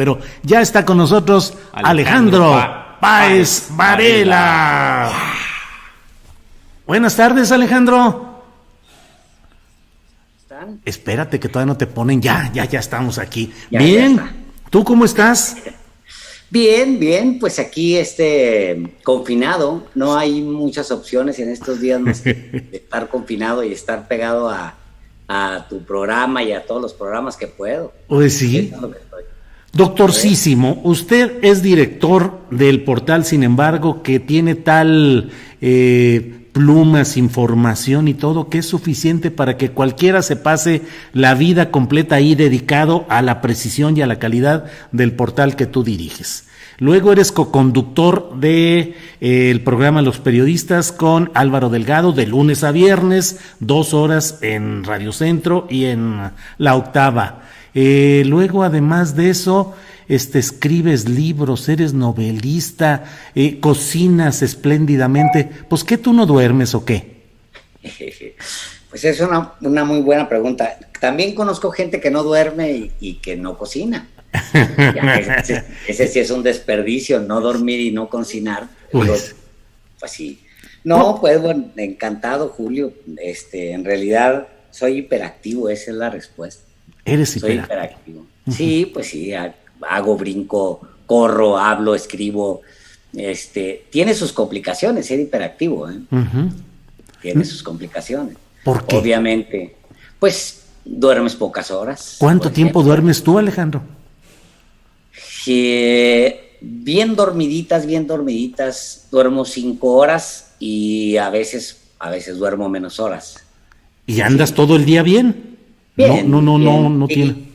pero ya está con nosotros Alejandro Páez Varela. Buenas tardes, Alejandro. ¿Están? Espérate que todavía no te ponen, ya estamos aquí. Ya, Bien, ya está. ¿Tú cómo estás? Bien, pues aquí confinado, no hay muchas opciones en estos días más que estar confinado y estar pegado a tu programa y a todos los programas que puedo. Pues sí. Eso es lo que estoy. Doctorcísimo, usted es director del portal, sin embargo, que tiene tal plumas, información y todo, que es suficiente para que cualquiera se pase la vida completa ahí dedicado a la precisión y a la calidad del portal que tú diriges. Luego eres coconductor de el programa Los Periodistas con Álvaro Delgado de lunes a viernes, 2 horas en Radio Centro y en La Octava. Luego, además de eso, escribes libros, eres novelista, cocinas espléndidamente. Pues, ¿qué, tú no duermes o qué? Pues es una muy buena pregunta. También conozco gente que no duerme y que no cocina. Ya, ese sí es un desperdicio, no dormir y no cocinar. Pues sí. No, pues bueno, encantado, Julio. En realidad soy hiperactivo, esa es la respuesta. ¿Eres hiperactivo? Sí, pues sí, hago, brinco, corro, hablo, escribo. Tiene sus complicaciones ser hiperactivo, ¿eh? Tiene sus complicaciones. ¿Por qué? Obviamente, pues duermes pocas horas. ¿Cuánto tiempo duermes tú, Alejandro? Bien dormiditas, duermo 5 horas y a veces duermo menos horas. ¿Y andas todo el día bien? Bien. No tiene.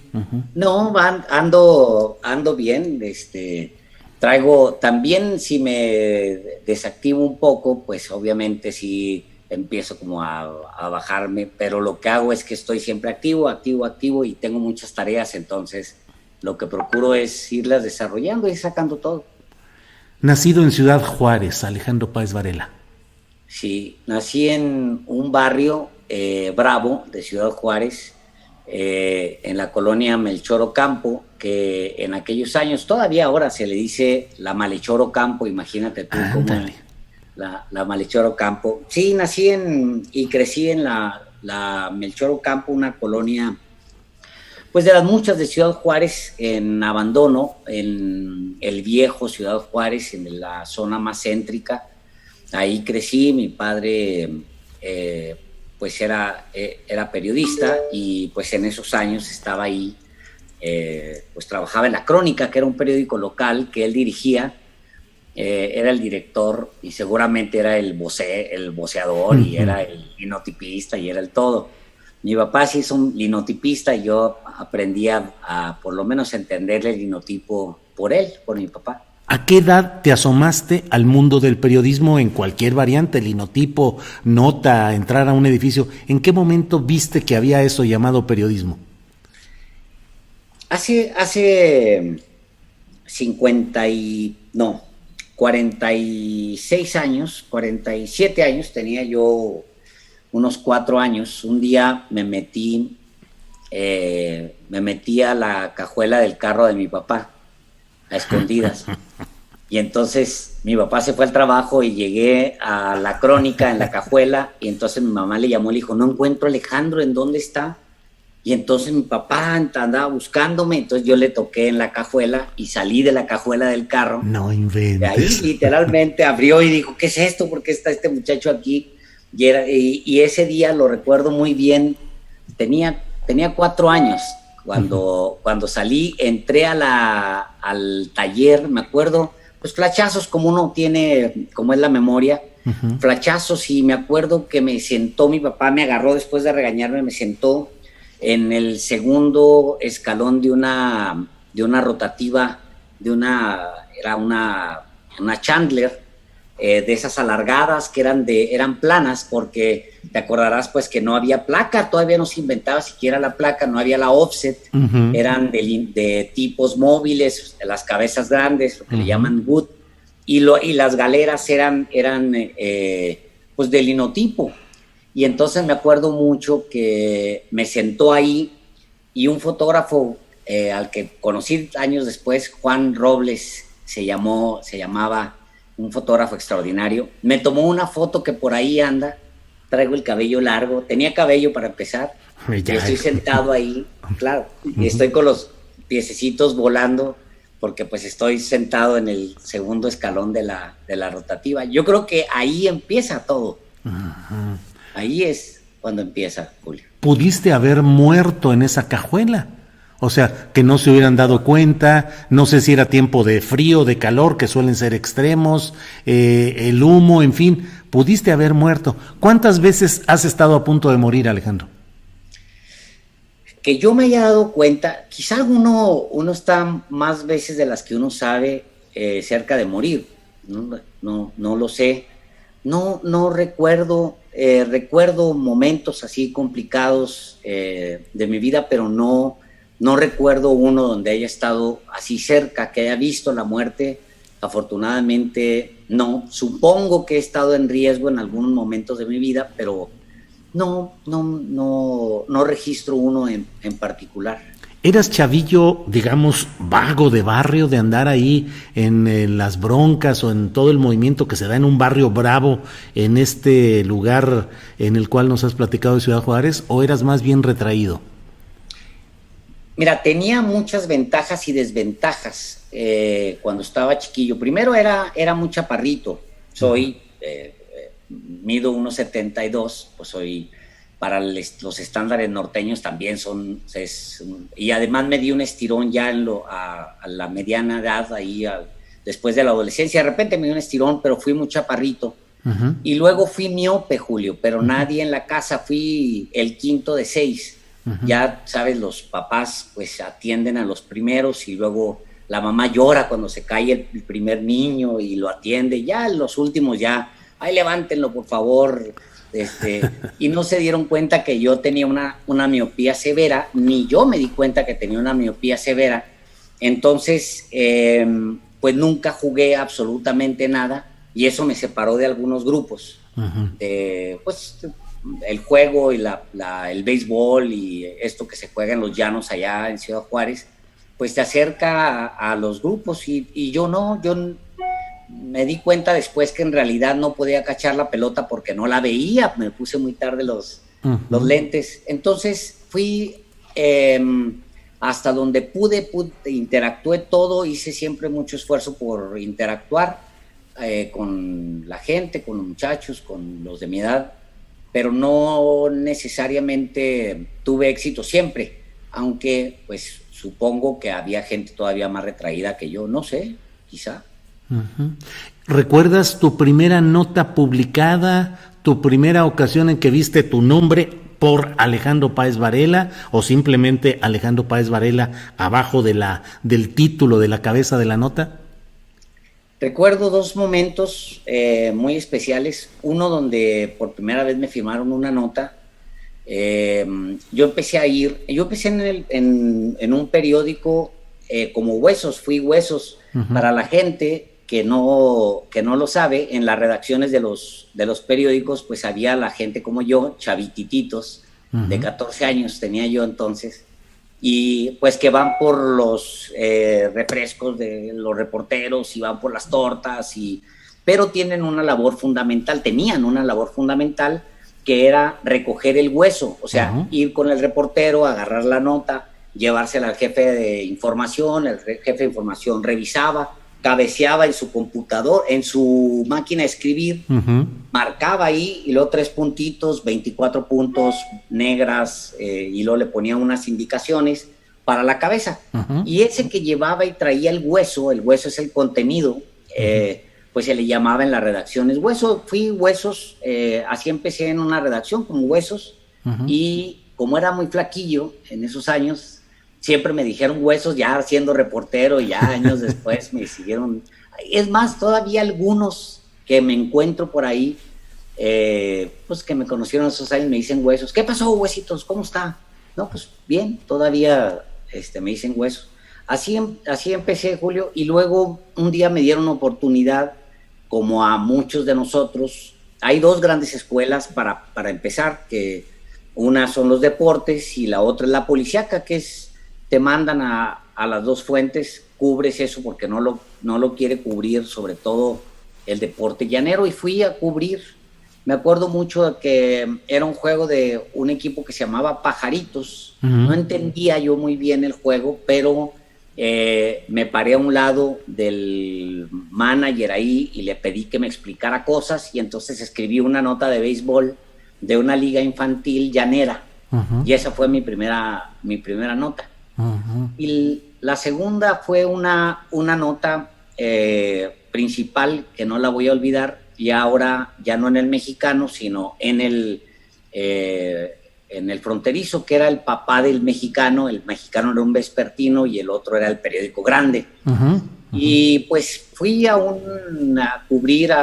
No, ando bien, traigo, también si me desactivo un poco, pues obviamente sí empiezo como a bajarme, pero lo que hago es que estoy siempre activo y tengo muchas tareas, entonces lo que procuro es irlas desarrollando y sacando todo. Nacido en Ciudad Juárez, Alejandro Páez Varela. Sí, nací en un barrio bravo de Ciudad Juárez, en la colonia Melchor Ocampo, que en aquellos años, todavía ahora se le dice la Malhechor Ocampo, imagínate tú cómo la Malhechor Ocampo. Sí, nací y crecí en la Melchor Ocampo, una colonia pues de las muchas de Ciudad Juárez en abandono, en el viejo Ciudad Juárez, en la zona más céntrica. Ahí crecí, mi padre pues era periodista y pues en esos años estaba ahí, pues trabajaba en La Crónica, que era un periódico local que él dirigía, era el director y seguramente era el voceador y era el linotipista y era el todo. Mi papá sí es un linotipista y yo aprendí a por lo menos entenderle el linotipo por mi papá. ¿A qué edad te asomaste al mundo del periodismo en cualquier variante, linotipo, nota, entrar a un edificio? ¿En qué momento viste que había eso llamado periodismo? Hace 46 años, 47 años, tenía yo unos 4 años, un día me metí a la cajuela del carro de mi papá, a escondidas. Y entonces mi papá se fue al trabajo y llegué a La Crónica en la cajuela y entonces mi mamá le llamó y le dijo, no encuentro a Alejandro, ¿en dónde está? Y entonces mi papá andaba buscándome, entonces yo le toqué en la cajuela y salí de la cajuela del carro. No inventes. De ahí literalmente abrió y dijo, ¿qué es esto? ¿Por qué está este muchacho aquí? Y ese día lo recuerdo muy bien, tenía 4 años cuando salí, entré al taller, me acuerdo, pues flachazos como uno tiene, como es la memoria, flachazos, y me acuerdo que me sentó mi papá, me agarró después de regañarme, me sentó en el segundo escalón de una rotativa, era una Chandler, de esas alargadas que eran planas, porque te acordarás pues que no había placa, todavía no se inventaba siquiera la placa, no había la offset, eran de tipos móviles, las cabezas grandes, lo que le llaman wood, y las galeras eran pues de linotipo. Y entonces me acuerdo mucho que me sentó ahí y un fotógrafo al que conocí años después, Juan Robles se llamaba, un fotógrafo extraordinario. Me tomó una foto que por ahí anda, traigo el cabello largo, tenía cabello para empezar, y estoy sentado ahí, claro, y estoy con los piececitos volando, porque pues estoy sentado en el segundo escalón de la rotativa. Yo creo que ahí empieza todo. Ahí es cuando empieza, Julio. ¿Pudiste haber muerto en esa cajuela? O sea, que no se hubieran dado cuenta, no sé si era tiempo de frío, de calor, que suelen ser extremos, el humo, en fin, pudiste haber muerto. ¿Cuántas veces has estado a punto de morir, Alejandro? Que yo me haya dado cuenta, quizá uno está más veces de las que uno sabe cerca de morir, no lo sé, no recuerdo, recuerdo momentos así complicados de mi vida, pero no recuerdo uno donde haya estado así cerca, que haya visto la muerte. Afortunadamente no, supongo que he estado en riesgo en algunos momentos de mi vida, pero no registro uno en particular. ¿Eras chavillo, digamos, vago de barrio, de andar ahí en las broncas o en todo el movimiento que se da en un barrio bravo en este lugar en el cual nos has platicado de Ciudad Juárez, o eras más bien retraído? Mira, tenía muchas ventajas y desventajas cuando estaba chiquillo. Primero era muy chaparrito, mido 1.72, pues soy, para los estándares norteños también y además me di un estirón ya a la mediana edad, después de la adolescencia. De repente me di un estirón, pero fui muy chaparrito. Uh-huh. Y luego fui miope, Julio, pero nadie en la casa, fui el quinto de 6. Uh-huh. Ya sabes, los papás pues atienden a los primeros y luego la mamá llora cuando se cae el primer niño y lo atiende. Ya los últimos ya, ay, levántenlo por favor. Y no se dieron cuenta que yo tenía una miopía severa, ni yo me di cuenta que tenía una miopía severa. Entonces, pues nunca jugué absolutamente nada y eso me separó de algunos grupos. Uh-huh. Pues el juego y el béisbol y esto que se juega en los llanos allá en Ciudad Juárez, pues te acerca a los grupos y yo me di cuenta después que en realidad no podía cachar la pelota porque no la veía, me puse muy tarde los lentes. Entonces fui hasta donde pude, interactué todo, hice siempre mucho esfuerzo por interactuar con la gente, con los muchachos, con los de mi edad, pero no necesariamente tuve éxito siempre, aunque pues supongo que había gente todavía más retraída que yo, no sé, quizá. Uh-huh. ¿Recuerdas tu primera nota publicada, tu primera ocasión en que viste tu nombre por Alejandro Páez Varela o simplemente Alejandro Páez Varela abajo del título, de la cabeza de la nota? Recuerdo 2 momentos muy especiales. Uno donde por primera vez me firmaron una nota. Yo empecé en un periódico como Huesos, fui Huesos. Uh-huh. Para la gente que no lo sabe, en las redacciones de los periódicos pues había la gente como yo, chavitititos, uh-huh, de 14 años tenía yo entonces, y pues que van por los refrescos de los reporteros y van por las tortas, pero tenían una labor fundamental que era recoger el hueso, o sea, uh-huh, ir con el reportero, agarrar la nota, llevársela al jefe de información, el jefe de información revisaba, cabeceaba en su computador, en su máquina de escribir, uh-huh, marcaba ahí y luego 3 puntitos, 24 puntos negras, y luego le ponía unas indicaciones para la cabeza. Uh-huh. Y ese que llevaba y traía el hueso es el contenido, uh-huh, pues se le llamaba en las redacciones Hueso. Fui Huesos, así empecé en una redacción como Huesos, uh-huh, y como era muy flaquillo en esos años, siempre me dijeron Huesos, ya siendo reportero, y ya años después me siguieron. Es más, todavía algunos que me encuentro por ahí, pues que me conocieron esos años, me dicen Huesos. ¿Qué pasó, Huesitos? ¿Cómo está? No, pues bien, todavía me dicen Huesos. Así empecé, Julio, y luego un día me dieron oportunidad, como a muchos de nosotros. Hay 2 grandes escuelas para empezar, que una son los deportes y la otra es la policíaca, que es te mandan a las dos fuentes, cubres eso porque no lo quiere cubrir, sobre todo el deporte llanero, y fui a cubrir. Me acuerdo mucho de que era un juego de un equipo que se llamaba Pajaritos. No entendía yo muy bien el juego, pero me paré a un lado del manager ahí y le pedí que me explicara cosas, y entonces escribí una nota de béisbol de una liga infantil llanera. Y esa fue mi primera nota. Y la segunda fue una nota principal que no la voy a olvidar, y ahora ya no en el Mexicano, sino en el Fronterizo, que era el papá del Mexicano. El Mexicano era un vespertino y el otro era el Periódico Grande. Y pues fui a cubrir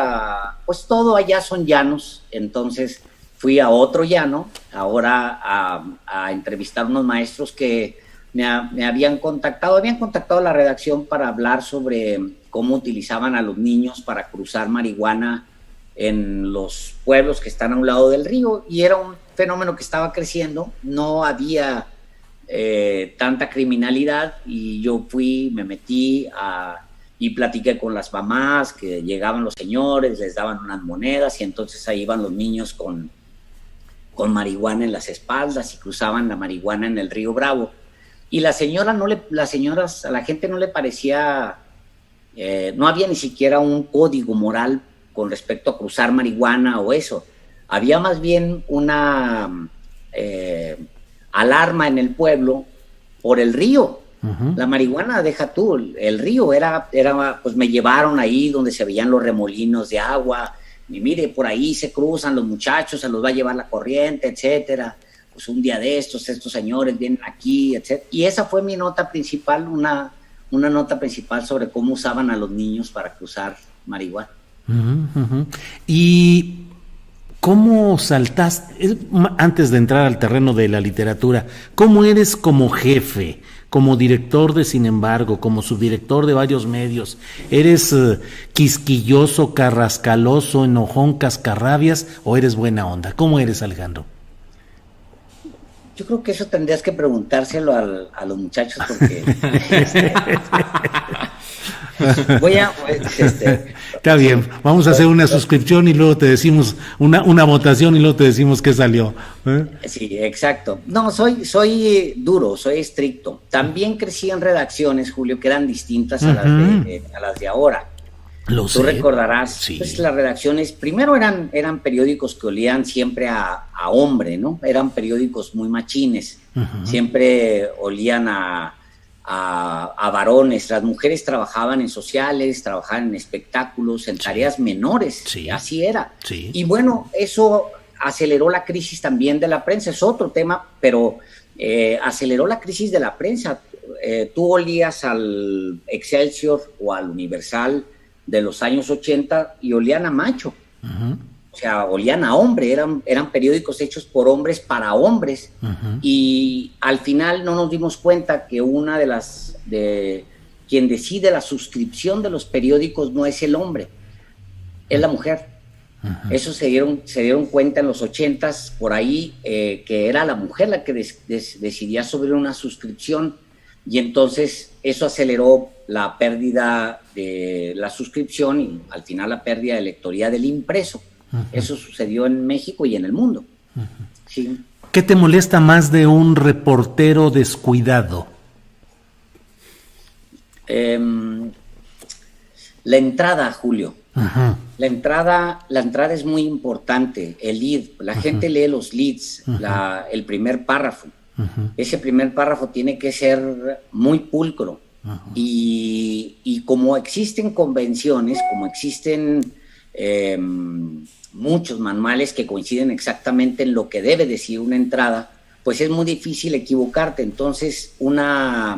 pues todo allá son llanos, entonces fui a otro llano, ahora a entrevistar a unos maestros que me habían contactado a la redacción para hablar sobre cómo utilizaban a los niños para cruzar marihuana en los pueblos que están a un lado del río, y era un fenómeno que estaba creciendo, no había tanta criminalidad, y yo me metí y platiqué con las mamás, que llegaban los señores, les daban unas monedas, y entonces ahí iban los niños con marihuana en las espaldas y cruzaban la marihuana en el río Bravo. Y las señoras, a la gente no le parecía, no había ni siquiera un código moral con respecto a cruzar marihuana o eso. Había más bien una alarma en el pueblo por el río. La marihuana, deja tú, el río era, pues me llevaron ahí donde se veían los remolinos de agua, y mire, por ahí se cruzan los muchachos, se los va a llevar la corriente, etcétera. Pues un día de estos señores vienen aquí, etcétera. Y esa fue mi nota principal, una nota principal sobre cómo usaban a los niños para cruzar marihuana. ¿Y cómo saltaste, antes de entrar al terreno de la literatura, cómo eres como jefe, como director de Sin Embargo, como subdirector de varios medios? ¿Eres quisquilloso, carrascaloso, enojón, cascarrabias, o eres buena onda? ¿Cómo eres, Alejandro? Yo creo que eso tendrías que preguntárselo a los muchachos, porque está bien, vamos a hacer una suscripción y luego te decimos una votación y luego te decimos qué salió. Sí, exacto. No, soy duro, soy estricto. También crecí en redacciones, Julio, que eran distintas a las de ahora. Tú recordarás, sí. Pues las redacciones primero eran periódicos que olían siempre a hombre, ¿no? Eran periódicos muy machines, siempre olían a varones. Las mujeres trabajaban en sociales, trabajaban en espectáculos, en tareas menores, así era. Sí. Y bueno, eso aceleró la crisis también de la prensa, es otro tema, pero aceleró la crisis de la prensa. Tú olías al Excelsior o al Universal de los años 80 y olían a macho, o sea, olían a hombre, eran periódicos hechos por hombres para hombres, y al final no nos dimos cuenta que quien decide la suscripción de los periódicos no es el hombre, es la mujer. Eso se dieron cuenta en los 80s, por ahí, que era la mujer la que decidía sobre una suscripción, y entonces eso aceleró la pérdida de la suscripción y al final la pérdida de lectoría del impreso. Eso sucedió en México y en el mundo. Sí. ¿Qué te molesta más de un reportero descuidado? La entrada, Julio. La entrada es muy importante. El lead, la gente lee los leads, el primer párrafo. Ese primer párrafo tiene que ser muy pulcro. Y como existen convenciones, como existen muchos manuales que coinciden exactamente en lo que debe decir una entrada, pues es muy difícil equivocarte. Entonces una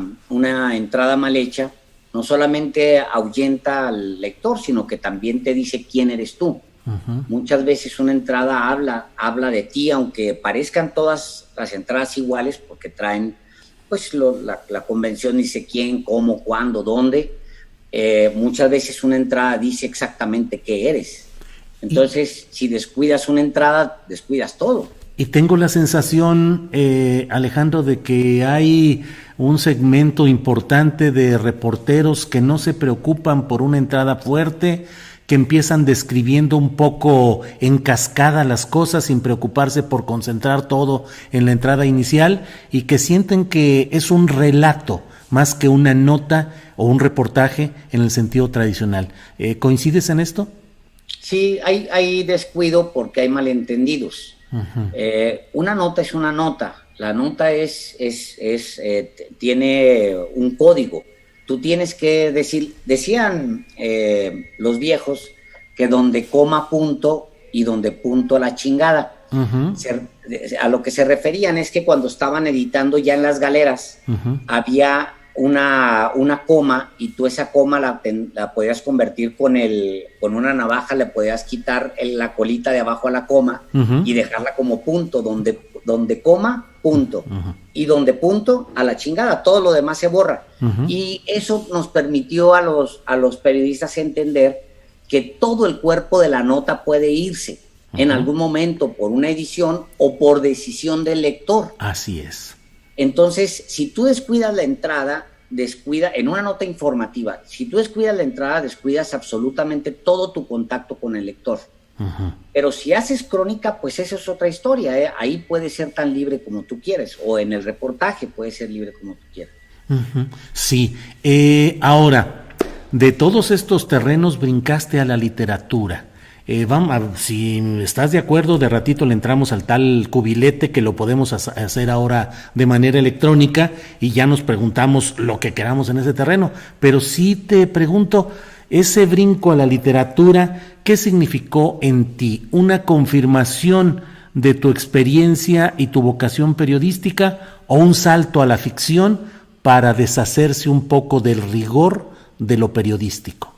entrada mal hecha no solamente ahuyenta al lector, sino que también te dice quién eres tú. Muchas veces una entrada habla de ti, aunque parezcan todas las entradas iguales, porque traen, pues la convención dice quién, cómo, cuándo, dónde. Muchas veces una entrada dice exactamente qué eres. Entonces, si descuidas una entrada, descuidas todo. Y tengo la sensación, Alejandro, de que hay un segmento importante de reporteros que no se preocupan por una entrada fuerte, que empiezan describiendo un poco en cascada las cosas sin preocuparse por concentrar todo en la entrada inicial, y que sienten que es un relato más que una nota o un reportaje en el sentido tradicional. ¿Coincides en esto? Sí, hay descuido porque hay malentendidos. Uh-huh. Una nota es una nota. La nota tiene un código. Tú tienes que decir, decían los viejos que donde coma punto y donde punto la chingada. Uh-huh. A lo que se referían es que cuando estaban editando ya en las galeras, uh-huh, había una coma, y tú esa coma la podías convertir con una navaja, le podías quitar la colita de abajo a la coma, uh-huh, y dejarla como punto, donde coma, punto, uh-huh, y donde punto, a la chingada, todo lo demás se borra. Uh-huh. Y eso nos permitió a los periodistas entender que todo el cuerpo de la nota puede irse, uh-huh, en algún momento por una edición o por decisión del lector. Así es. Entonces, si tú descuidas la entrada, en una nota informativa, si tú descuidas la entrada, descuidas absolutamente todo tu contacto con el lector. Uh-huh. Pero si haces crónica, pues esa es otra historia, ¿eh? Ahí puedes ser tan libre como tú quieres, o en el reportaje puedes ser libre como tú quieras. Uh-huh. Sí. Ahora, de todos estos terrenos brincaste a la literatura. Si estás de acuerdo, de ratito le entramos al tal cubilete, que lo podemos hacer ahora de manera electrónica, y ya nos preguntamos lo que queramos en ese terreno. Pero sí te pregunto, ese brinco a la literatura, ¿qué significó en ti? ¿Una confirmación de tu experiencia y tu vocación periodística, o un salto a la ficción para deshacerse un poco del rigor de lo periodístico?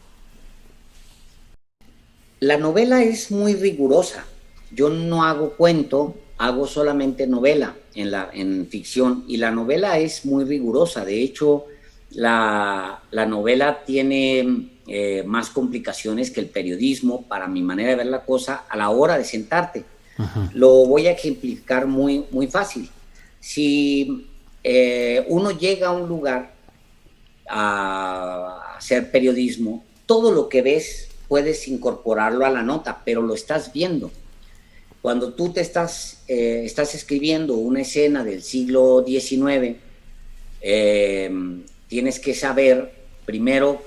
La novela es muy rigurosa. Yo no hago cuento, hago solamente novela en ficción, y la novela es muy rigurosa. De hecho, la novela tiene más complicaciones que el periodismo, para mi manera de ver la cosa, a la hora de sentarte. Uh-huh. Lo voy a ejemplificar muy, muy fácil. Si uno llega a un lugar a hacer periodismo, todo lo que ves puedes incorporarlo a la nota, pero lo estás viendo. Cuando tú estás escribiendo una escena del siglo XIX, tienes que saber primero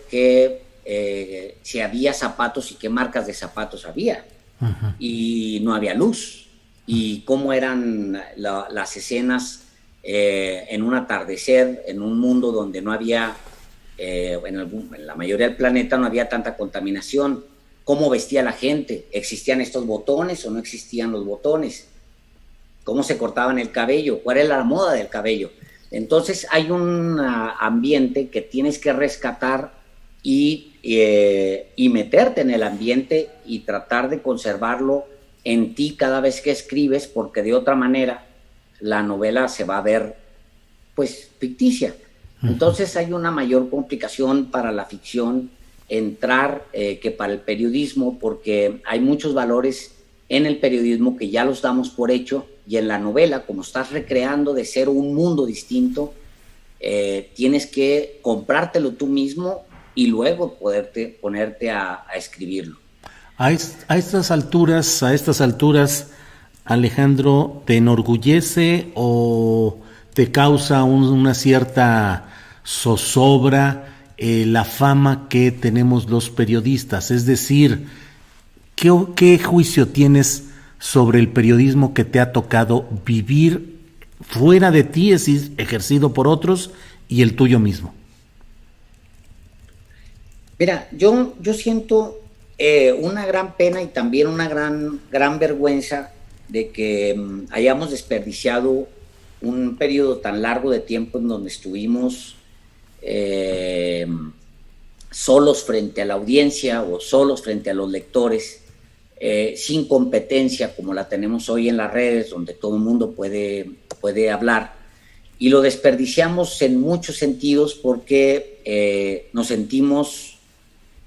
si había zapatos y qué marcas de zapatos había. Uh-huh. Y no había luz, y cómo eran las escenas en un atardecer, en un mundo donde no había en la mayoría del planeta no había tanta contaminación. ¿Cómo vestía la gente? ¿Existían estos botones o no existían los botones? ¿Cómo se cortaban el cabello? ¿Cuál era la moda del cabello? Entonces hay un ambiente que tienes que rescatar y meterte en el ambiente y tratar de conservarlo en ti cada vez que escribes, porque de otra manera la novela se va a ver pues ficticia. Entonces hay una mayor complicación para la ficción entrar que para el periodismo, porque hay muchos valores en el periodismo que ya los damos por hecho, y en la novela, como estás recreando de ser un mundo distinto, tienes que comprártelo tú mismo y luego ponerte a escribirlo. A estas alturas, Alejandro, ¿te enorgullece o te causa una cierta zozobra la fama que tenemos los periodistas? Es decir, ¿qué juicio tienes sobre el periodismo que te ha tocado vivir fuera de ti, es decir, ejercido por otros, y el tuyo mismo? Mira, yo siento una gran pena y también una gran vergüenza de que hayamos desperdiciado un periodo tan largo de tiempo en donde estuvimos solos frente a la audiencia o solos frente a los lectores, sin competencia como la tenemos hoy en las redes, donde todo el mundo puede hablar, y lo desperdiciamos en muchos sentidos porque nos sentimos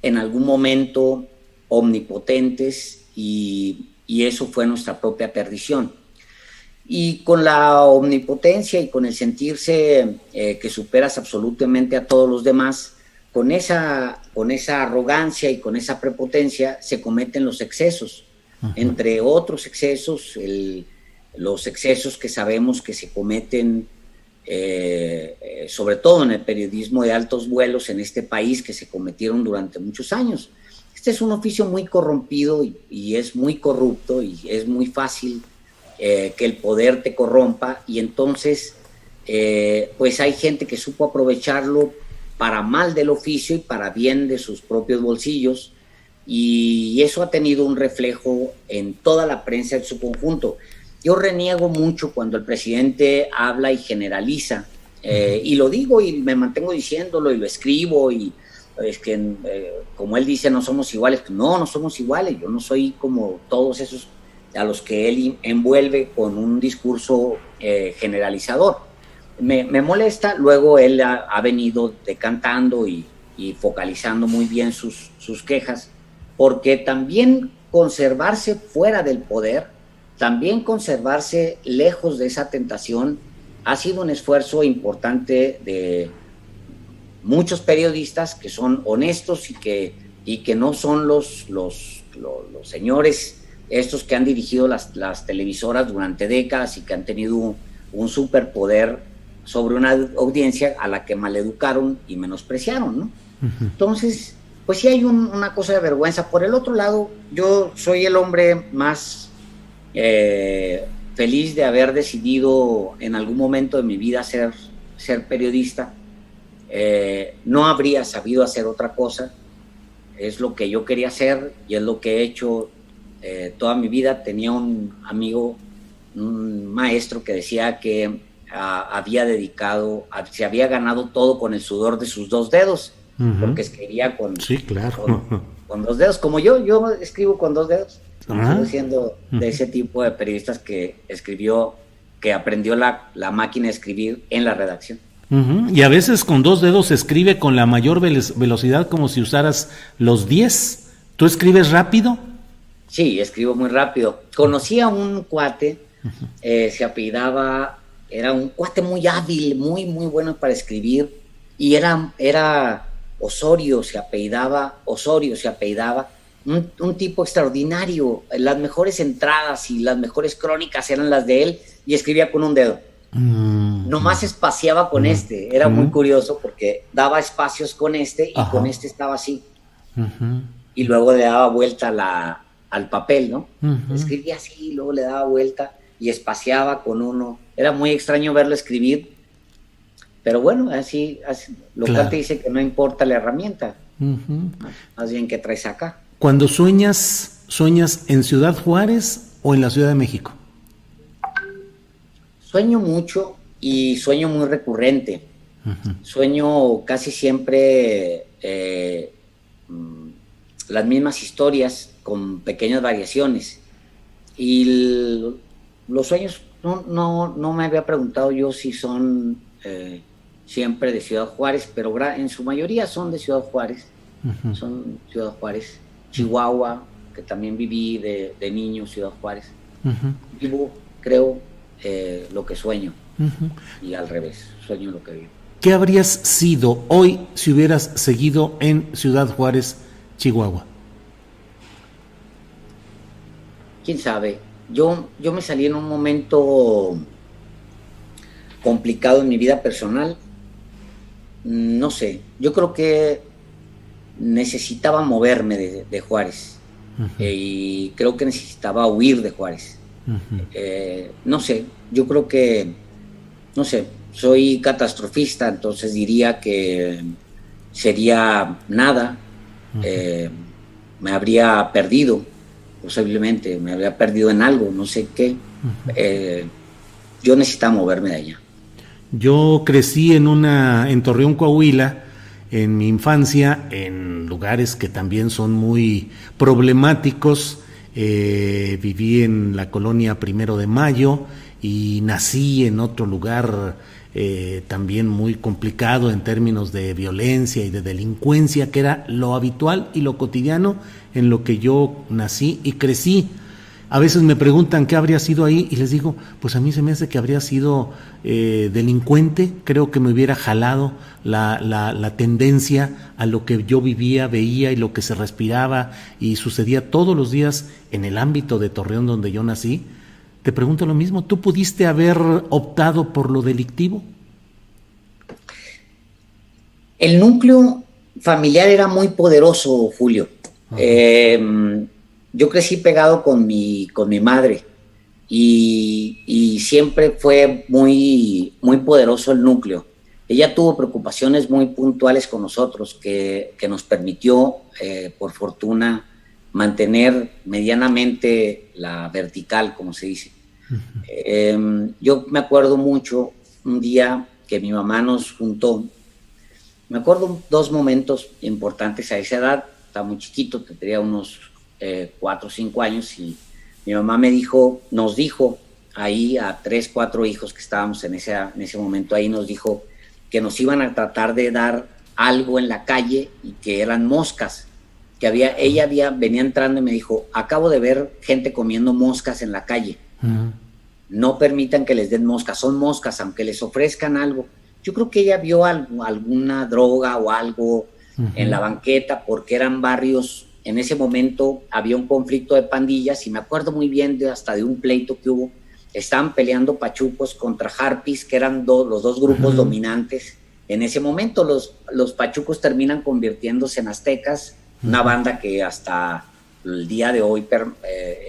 en algún momento omnipotentes, y eso fue nuestra propia perdición. Y con la omnipotencia y con el sentirse que superas absolutamente a todos los demás, con esa arrogancia y con esa prepotencia se cometen los excesos. Entre otros excesos, los excesos que sabemos que se cometen, sobre todo en el periodismo de altos vuelos en este país, que se cometieron durante muchos años. Este es un oficio muy corrompido y es muy corrupto y es muy fácil que el poder te corrompa, y entonces pues hay gente que supo aprovecharlo para mal del oficio y para bien de sus propios bolsillos, y eso ha tenido un reflejo en toda la prensa en su conjunto. Yo reniego mucho cuando el presidente habla y generaliza, y lo digo y me mantengo diciéndolo y lo escribo, y es que como él dice, no somos iguales. No somos iguales. Yo no soy como todos esos a los que él envuelve con un discurso generalizador. Me molesta. Luego él ha venido decantando y focalizando muy bien sus quejas, porque también conservarse fuera del poder, también conservarse lejos de esa tentación, ha sido un esfuerzo importante de muchos periodistas que son honestos y que no son los señores estos que han dirigido las televisoras durante décadas y que han tenido un superpoder sobre una audiencia a la que maleducaron y menospreciaron, ¿no? Uh-huh. Entonces, pues sí hay una cosa de vergüenza. Por el otro lado, yo soy el hombre más feliz de haber decidido en algún momento de mi vida ser periodista. No habría sabido hacer otra cosa. Es lo que yo quería hacer y es lo que he hecho toda mi vida. Tenía un amigo, un maestro, que decía que se había ganado todo con el sudor de sus dos dedos, uh-huh, porque escribía con 2 dedos, como yo escribo con 2 dedos. Estoy siendo de ese tipo de periodistas que aprendió la máquina de escribir en la redacción. Uh-huh. Y a veces con 2 dedos se escribe con la mayor velocidad, como si usaras los 10. ¿Tú escribes rápido? Sí, escribo muy rápido. Conocí a un cuate, uh-huh, se apellidaba, era un cuate muy hábil, muy, muy bueno para escribir, y era Osorio, se apellidaba, un tipo extraordinario. Las mejores entradas y las mejores crónicas eran las de él, y escribía con un dedo. Nomás espaciaba con era muy curioso porque daba espacios con y con estaba así, y luego le daba vuelta al papel, ¿no? Escribía así y luego le daba vuelta y espaciaba con uno. Era muy extraño verlo escribir, pero bueno, así lo que te dice que no importa la herramienta, más bien que traes acá. Cuando sueñas en Ciudad Juárez o en la Ciudad de México? Sueño mucho y sueño muy recurrente. Uh-huh. Sueño casi siempre las mismas historias con pequeñas variaciones. Y los sueños, no me había preguntado yo si son siempre de Ciudad Juárez, pero en su mayoría son de Ciudad Juárez. Uh-huh. Son Ciudad Juárez. Chihuahua, que también viví de niño, Ciudad Juárez. Uh-huh. Vivo, creo, lo que sueño, uh-huh, y al revés, sueño lo que vivo. ¿Qué habrías sido hoy si hubieras seguido en Ciudad Juárez, Chihuahua? ¿Quién sabe? Yo me salí en un momento complicado en mi vida personal. No sé, yo creo que necesitaba moverme de Juárez, uh-huh, y creo que necesitaba huir de Juárez. Uh-huh. No sé, yo creo que, no sé, soy catastrofista, entonces diría que sería nada. Uh-huh. Me habría perdido, posiblemente, me habría perdido en algo, no sé qué. Uh-huh. Yo necesitaba moverme de allá. Yo crecí en Torreón, Coahuila, en mi infancia, en lugares que también son muy problemáticos. Viví en la colonia 1 de Mayo y nací en otro lugar también muy complicado en términos de violencia y de delincuencia, que era lo habitual y lo cotidiano en lo que yo nací y crecí. A veces me preguntan qué habría sido ahí y les digo, pues a mí se me hace que habría sido delincuente. Creo que me hubiera jalado la tendencia a lo que yo vivía, veía y lo que se respiraba y sucedía todos los días en el ámbito de Torreón donde yo nací. Te pregunto lo mismo, ¿tú pudiste haber optado por lo delictivo? El núcleo familiar era muy poderoso, Julio. Yo crecí pegado con mi madre y siempre fue muy, muy poderoso el núcleo. Ella tuvo preocupaciones muy puntuales con nosotros que nos permitió, por fortuna, mantener medianamente la vertical, como se dice. Yo me acuerdo mucho un día que mi mamá nos juntó. Me acuerdo dos momentos importantes a esa edad. Estaba muy chiquito, tendría unos 4 o 5 años, y mi mamá nos dijo ahí a 3, 4 hijos que estábamos en ese momento ahí, nos dijo que nos iban a tratar de dar algo en la calle y que eran moscas. Venía entrando y me dijo, acabo de ver gente comiendo moscas en la calle. No permitan que les den moscas, son moscas, aunque les ofrezcan algo. Yo creo que ella vio alguna droga o algo en la banqueta, porque eran barrios, en ese momento había un conflicto de pandillas, y me acuerdo muy bien hasta de un pleito que hubo. Estaban peleando pachucos contra harpies, que eran los dos grupos dominantes. En ese momento los pachucos terminan convirtiéndose en aztecas, una banda que hasta el día de hoy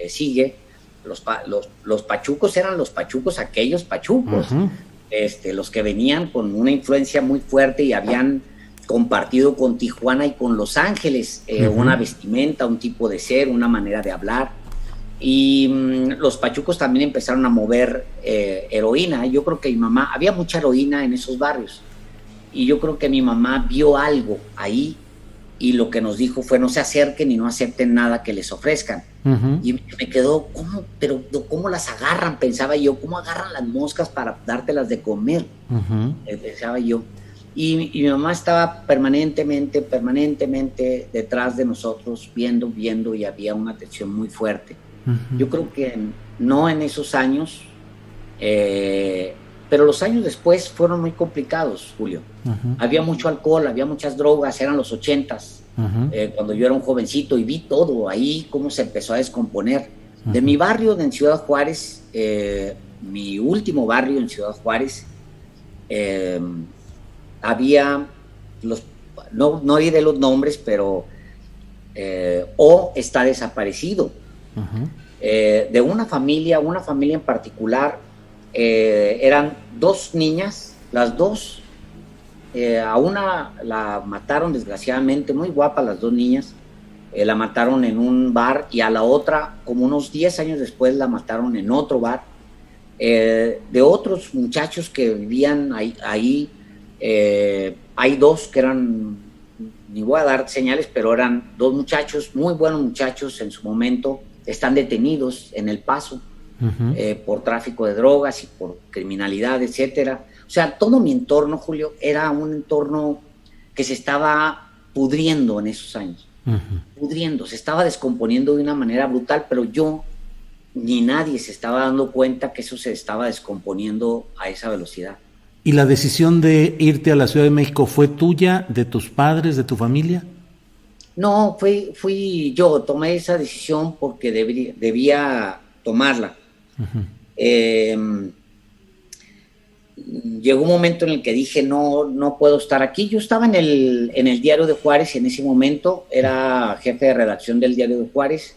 sigue. Los pachucos eran los pachucos, aquellos pachucos, los que venían con una influencia muy fuerte y habían compartido con Tijuana y con Los Ángeles una vestimenta, un tipo de ser, una manera de hablar. Y los pachucos también empezaron a mover heroína. Yo creo que mi mamá, había mucha heroína en esos barrios, y yo creo que mi mamá vio algo ahí, y lo que nos dijo fue: no se acerquen y no acepten nada que les ofrezcan. Y me quedó, ¿cómo las agarran? Pensaba yo, ¿cómo agarran las moscas para dártelas de comer? Pensaba yo. Y mi mamá estaba permanentemente detrás de nosotros, viendo, y había una tensión muy fuerte. Yo creo que no en esos años, pero los años después fueron muy complicados, Julio. Había mucho alcohol, había muchas drogas, eran los 80s, cuando yo era un jovencito, y vi todo ahí, cómo se empezó a descomponer. De mi barrio en Ciudad Juárez, mi último barrio en Ciudad Juárez, había no diré los nombres, pero O está desaparecido. De una familia en particular, eran 2 niñas, las 2, a una la mataron desgraciadamente, muy guapas las 2 niñas, la mataron en un bar, y a la otra, como unos 10 años después, la mataron en otro bar. De otros muchachos que vivían ahí, hay 2 que eran, ni voy a dar señales, pero eran 2 muchachos, muy buenos muchachos en su momento, están detenidos en El Paso por tráfico de drogas y por criminalidad, etcétera. O sea, todo mi entorno, Julio, era un entorno que se estaba pudriendo en esos años, pudriendo, se estaba descomponiendo de una manera brutal, pero yo ni nadie se estaba dando cuenta que eso se estaba descomponiendo a esa velocidad. ¿Y la decisión de irte a la Ciudad de México fue tuya, de tus padres, de tu familia? No, fui yo, tomé esa decisión porque debía tomarla. Llegó un momento en el que dije, no puedo estar aquí. Yo estaba en el Diario de Juárez en ese momento, era jefe de redacción del Diario de Juárez,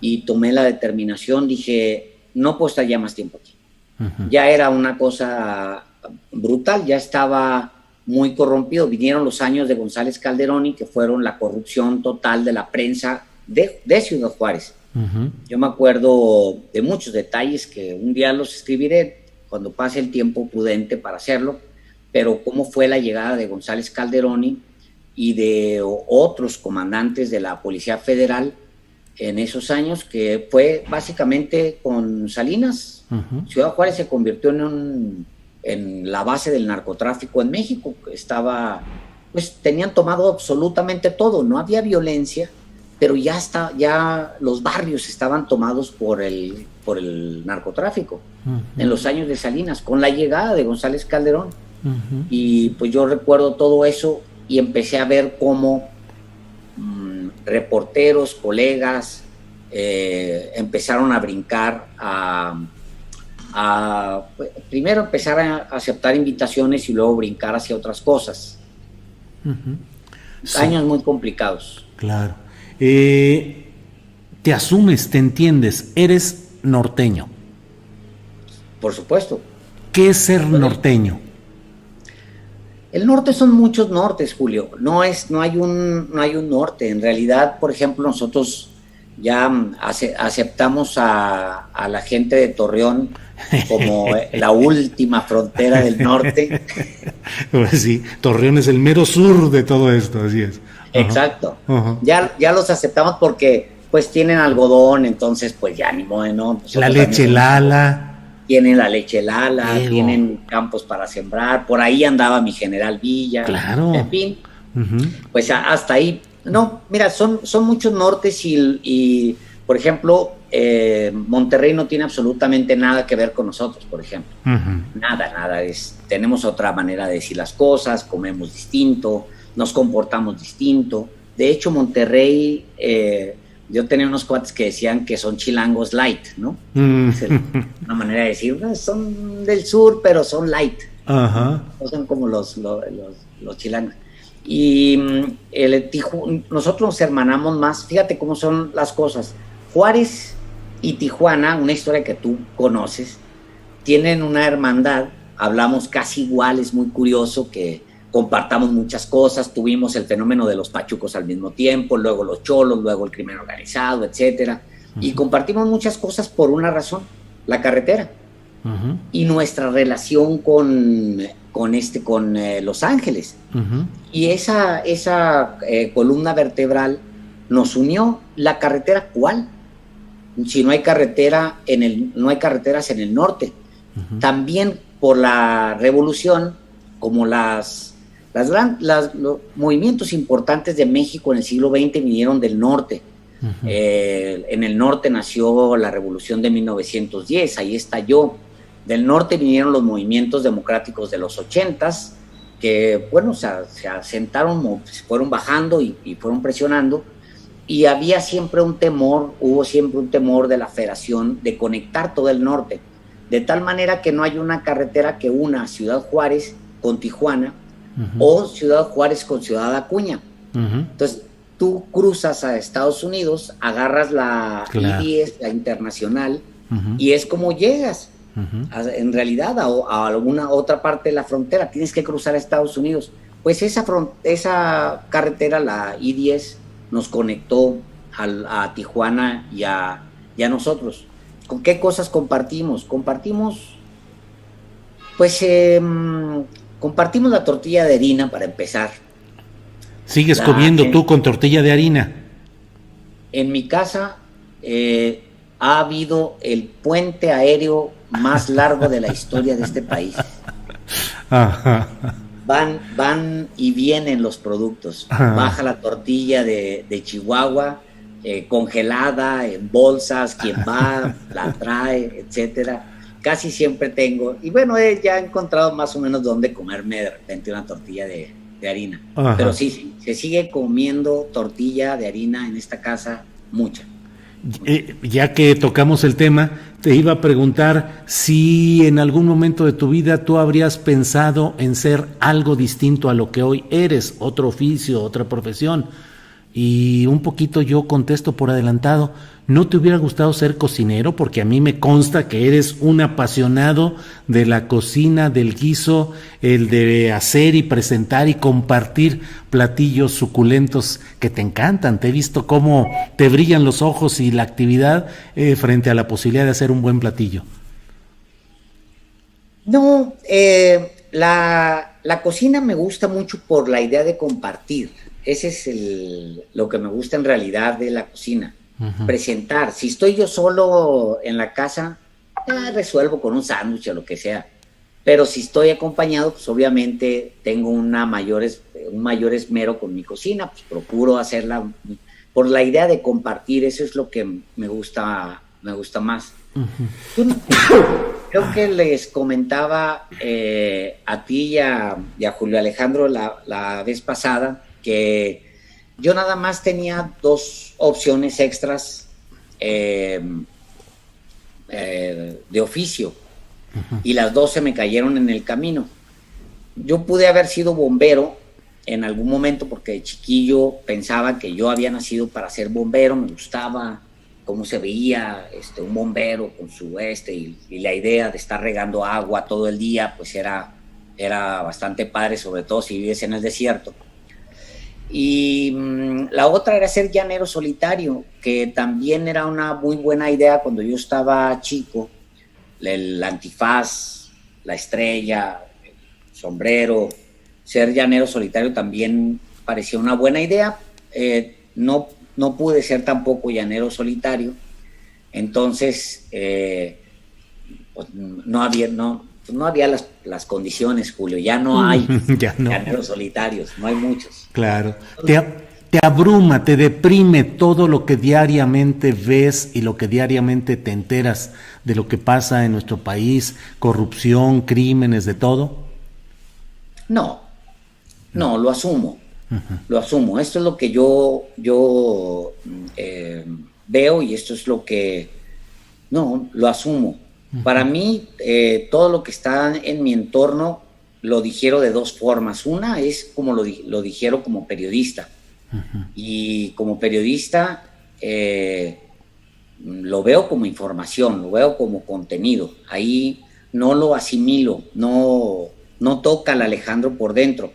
y tomé la determinación, dije, no puedo estar ya más tiempo aquí. Ya era una cosa brutal, ya estaba muy corrompido. Vinieron los años de González Calderoni, que fueron la corrupción total de la prensa de Ciudad Juárez. Yo me acuerdo de muchos detalles que un día los escribiré cuando pase el tiempo prudente para hacerlo, pero cómo fue la llegada de González Calderoni y de otros comandantes de la Policía Federal en esos años, que fue básicamente con Salinas. Ciudad Juárez se convirtió en la base del narcotráfico en México. Tenían tomado absolutamente todo, no había violencia, pero ya los barrios estaban tomados por el narcotráfico en los años de Salinas, con la llegada de González Calderón. Y pues yo recuerdo todo eso y empecé a ver cómo reporteros, colegas, empezaron a brincar primero empezar a aceptar invitaciones y luego brincar hacia otras cosas. Sí. Años muy complicados. Claro. Te asumes, te entiendes, eres norteño. Por supuesto. ¿Qué es ser norteño? El norte son muchos nortes, Julio. No hay un norte. En realidad, por ejemplo, nosotros ya aceptamos a la gente de Torreón como la última frontera del norte. Pues sí, Torreón es el mero sur de todo esto, así es. Exacto. Ya los aceptamos porque pues tienen algodón, entonces pues ya ni modo, ¿no? La leche Lala. Tienen la leche Lala, tienen campos para sembrar, por ahí andaba mi general Villa. Claro. En fin, pues hasta ahí. No, mira, son muchos nortes y por ejemplo, Monterrey no tiene absolutamente nada que ver con nosotros, por ejemplo. Nada. Tenemos otra manera de decir las cosas, comemos distinto, nos comportamos distinto. De hecho, Monterrey, yo tenía unos cuates que decían que son chilangos light, ¿no? Es una manera de decir, son del sur, pero son light. No son como los chilangos. Y nosotros nos hermanamos más. Fíjate cómo son las cosas. Juárez y Tijuana, una historia que tú conoces, tienen una hermandad. Hablamos casi igual, es muy curioso que compartamos muchas cosas. Tuvimos el fenómeno de los pachucos al mismo tiempo, luego los cholos, luego el crimen organizado, etcétera. Y compartimos muchas cosas por una razón: la carretera. Y nuestra relación con Los Ángeles. Y esa columna vertebral nos unió. La carretera, ¿cuál? Si no hay carretera no hay carreteras en el norte. También por la revolución, como los movimientos importantes de México en el siglo XX vinieron del norte. En el norte nació la revolución de 1910, ahí estalló. Del norte vinieron los movimientos democráticos de los 80s, que, bueno, se asentaron, se fueron bajando y fueron presionando, y hubo siempre un temor de la federación de conectar todo el norte, de tal manera que no hay una carretera que una Ciudad Juárez con Tijuana o Ciudad Juárez con Ciudad Acuña. Entonces, tú cruzas a Estados Unidos, agarras la I-10, la internacional, y es como llegas. En realidad a alguna otra parte de la frontera, tienes que cruzar a Estados Unidos. Pues esa carretera, la I-10, nos conectó a Tijuana y a nosotros. ¿Con qué cosas compartimos? Compartimos la tortilla de harina, para empezar. ¿Sigues comiendo tú con tortilla de harina? En mi casa ha habido el puente aéreo más largo de la historia de este país. Van y vienen los productos. Baja la tortilla de Chihuahua, congelada, en bolsas, quien va, la trae, etcétera. Casi siempre tengo, y bueno, ya he encontrado más o menos dónde comerme de repente una tortilla de harina. Pero sí, se sigue comiendo tortilla de harina en esta casa, mucha. Ya que tocamos el tema, te iba a preguntar si en algún momento de tu vida tú habrías pensado en ser algo distinto a lo que hoy eres, otro oficio, otra profesión. Y un poquito yo contesto por adelantado, ¿no te hubiera gustado ser cocinero? Porque a mí me consta que eres un apasionado de la cocina, del guiso, el de hacer y presentar y compartir platillos suculentos que te encantan. Te he visto cómo te brillan los ojos y la actividad frente a la posibilidad de hacer un buen platillo. No, la cocina me gusta mucho por la idea de compartir. Ese es lo que me gusta en realidad de la cocina. Presentar. Si estoy yo solo en la casa, resuelvo con un sándwich o lo que sea. Pero si estoy acompañado, pues obviamente tengo un mayor esmero con mi cocina, pues procuro hacerla por la idea de compartir, eso es lo que me gusta más. Creo que les comentaba a ti y a Julio Alejandro la vez pasada que yo nada más tenía 2 opciones extras de oficio, y las 2 se me cayeron en el camino. Yo pude haber sido bombero en algún momento porque de chiquillo pensaba que yo había nacido para ser bombero, me gustaba cómo se veía un bombero con su y la idea de estar regando agua todo el día, pues era bastante padre, sobre todo si vives en el desierto. Y la otra era ser llanero solitario, que también era una muy buena idea cuando yo estaba chico. El antifaz, la estrella, el sombrero, ser llanero solitario también parecía una buena idea. No pude ser tampoco llanero solitario, entonces pues no había las condiciones, Julio, ya no hay ya no. llaneros solitarios, no hay muchos. Claro, te abruma, te deprime todo lo que diariamente ves y lo que diariamente te enteras de lo que pasa en nuestro país, corrupción, crímenes, de todo. No, lo asumo. Lo asumo. Esto es lo que yo veo, y esto es lo que... No, lo asumo. Para mí, todo lo que está en mi entorno lo digiero de 2 formas. Una es como lo digiero como periodista. Y como periodista lo veo como información, lo veo como contenido. Ahí no lo asimilo, no toca al Alejandro por dentro.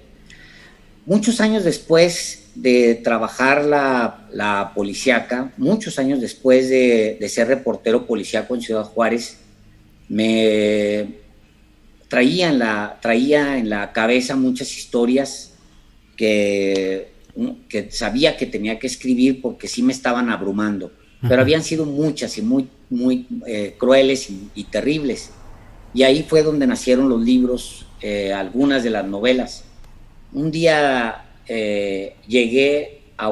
Muchos años después de trabajar la policíaca, muchos años después de ser reportero policíaco en Ciudad Juárez, me traía en la cabeza muchas historias que sabía que tenía que escribir porque sí me estaban abrumando, pero habían sido muchas y muy, muy crueles y terribles. Y ahí fue donde nacieron los libros, algunas de las novelas. Un día llegué a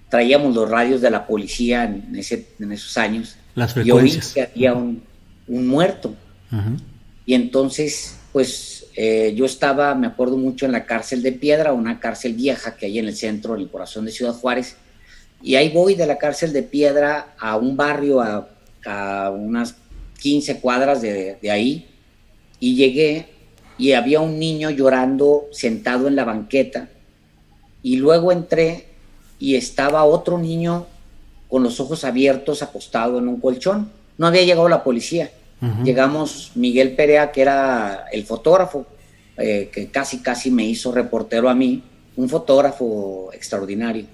traíamos los radios de la policía en esos años, las frecuencias, y oí que había un muerto. Y entonces, pues yo estaba, me acuerdo mucho, en la cárcel de Piedra, una cárcel vieja que hay en el centro, en el corazón de Ciudad Juárez, y ahí voy de la cárcel de Piedra a un barrio a unas 15 cuadras de ahí, y llegué y había un niño llorando sentado en la banqueta, y luego entré y estaba otro niño con los ojos abiertos acostado en un colchón. No había llegado la policía. Llegamos Miguel Perea, que era el fotógrafo, que casi me hizo reportero a mí, un fotógrafo extraordinario.